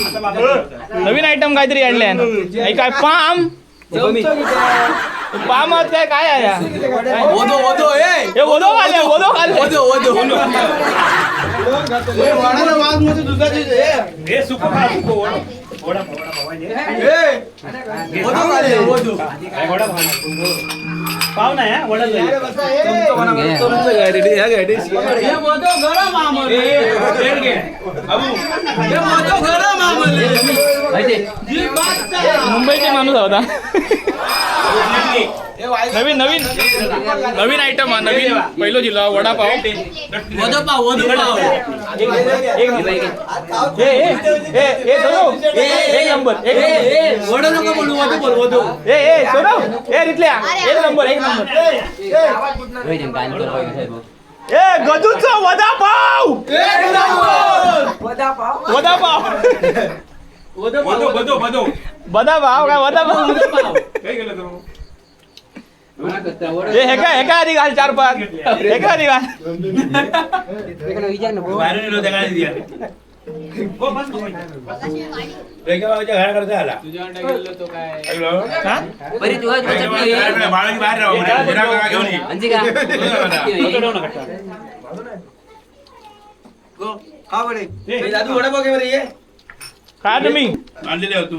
नवीन item काहीतरी आणले ना काय पाम पाम काय आहे हे ओदो खाले ओदो खाले पाव नाही मुंबईचे माणूस होता नवीन नवीन नवीन आयटम हा नवीन पहिलो जिल्हा वडापाव एक नंबर एक नंबर गजूचा वडापाव वडापाव वडापाव काय वडापाव हे का आधी घाल 4-5 हे का आधी घाल काय तुम्ही आणलेले तू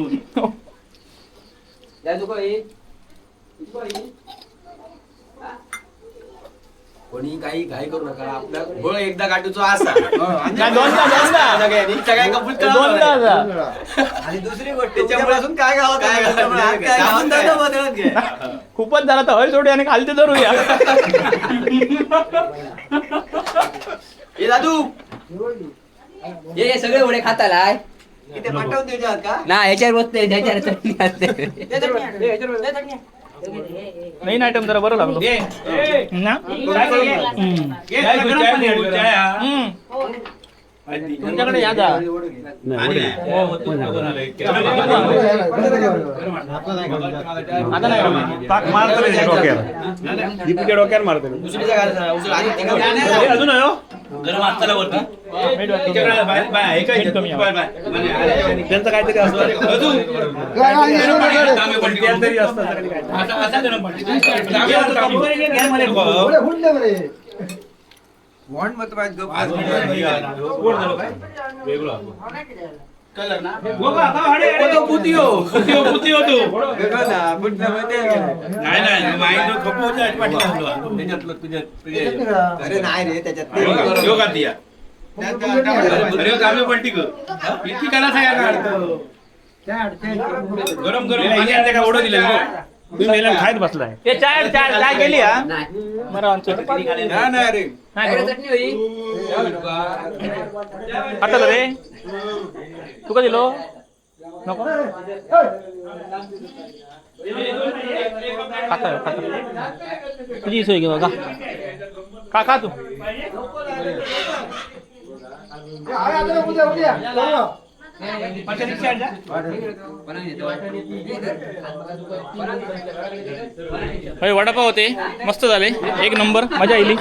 कोणी काही घाई करू नका आपला गोळ एकदा गाठूचो असा आणि दुसरी गोष्ट त्याच्यापासून काय गावात खूपच झाला तर हय सोडू आणि खालते धरूया हे दादू हे सगळे वडे खाताला इथे पाठवून देतात का ना ह्याच्यावर बसते ह्याच्यावर चटणी असते नवीन आयटम जरा बरं लागलो तुमच्याकडे या जा आता नाही डोक्यावर मारतो अजून त्यांचं काहीतरी असतं अरे नाही रे त्याच्यात गरम गरम ओढ दिले खायत बसलाय ते चाय चाय चाय केली हा आता रे तुका दिलो नको खाता तुझी सोय घे बघा का तू वडापाव होते मस्त झाले एक नंबर मजा आली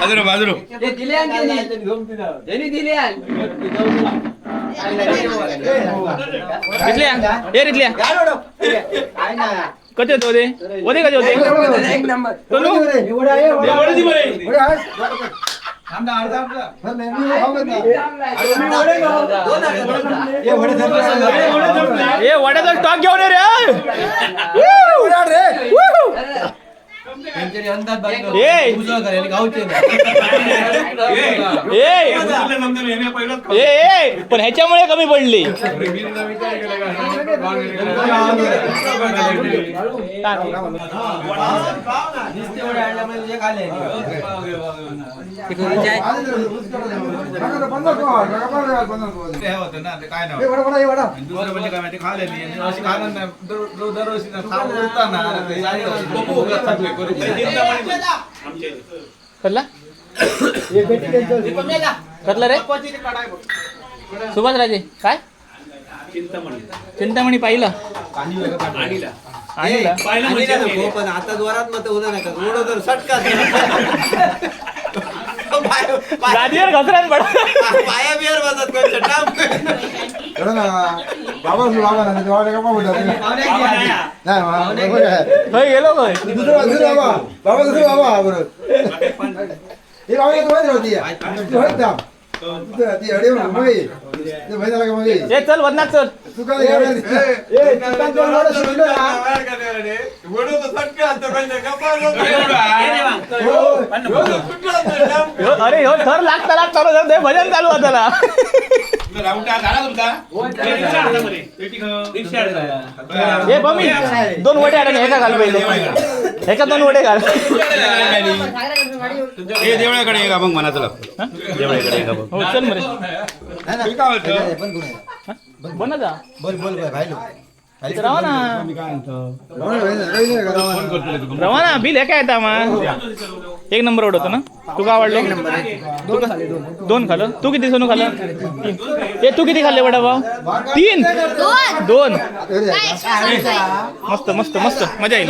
कधी होते कधी होते एक नंबर वड्याचा स्टॉक घेऊन रे पण ह्याच्यामुळे कमी पडली कटला रे सुभाष राजे काय चिंतामणी पाहिलं पण आता जोरात मत होणार नाही का रोड जर सटका गादीवर घसरण पडा पाया बियर बसत कोण चट्टाम बाबा बाबा ना बाबा का बाबा नाही होय गेलो होय दुसरा बाबा बाबा दुसरा बाबा बरोबर हे बाबा तो माहिती होती तू हट जा ती अडे मग ते महिन्याला का मग ए चल वदनात चल तू काय ए चिकन कोण लोड सोडलं ना वडो तो फटके आणतो म्हणजे गप्पा अरे हो थर लागता चालू दे भजन चालू होतं ना राऊंड झाला तुमचा ए बमी दोन वडे आले एका घाल पहिले एका दोन वडे घाल हे देवळाकडे ये का मग म्हणा चला देवळाकडे ये का बघ हो चल मरे पण कोण बन जा बोल बोल भाई इथं राहा ना लोक रवा ना बिल हे काय येतं मग एक नंबर ओढ होतं ना तू का आवडलं दोन खाल्लं तू किती सोनू खाल्लं ए तू किती खाल्ले वडापाव 3 2 मस्त मस्त मस्त मजा येईल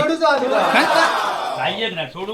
सोडू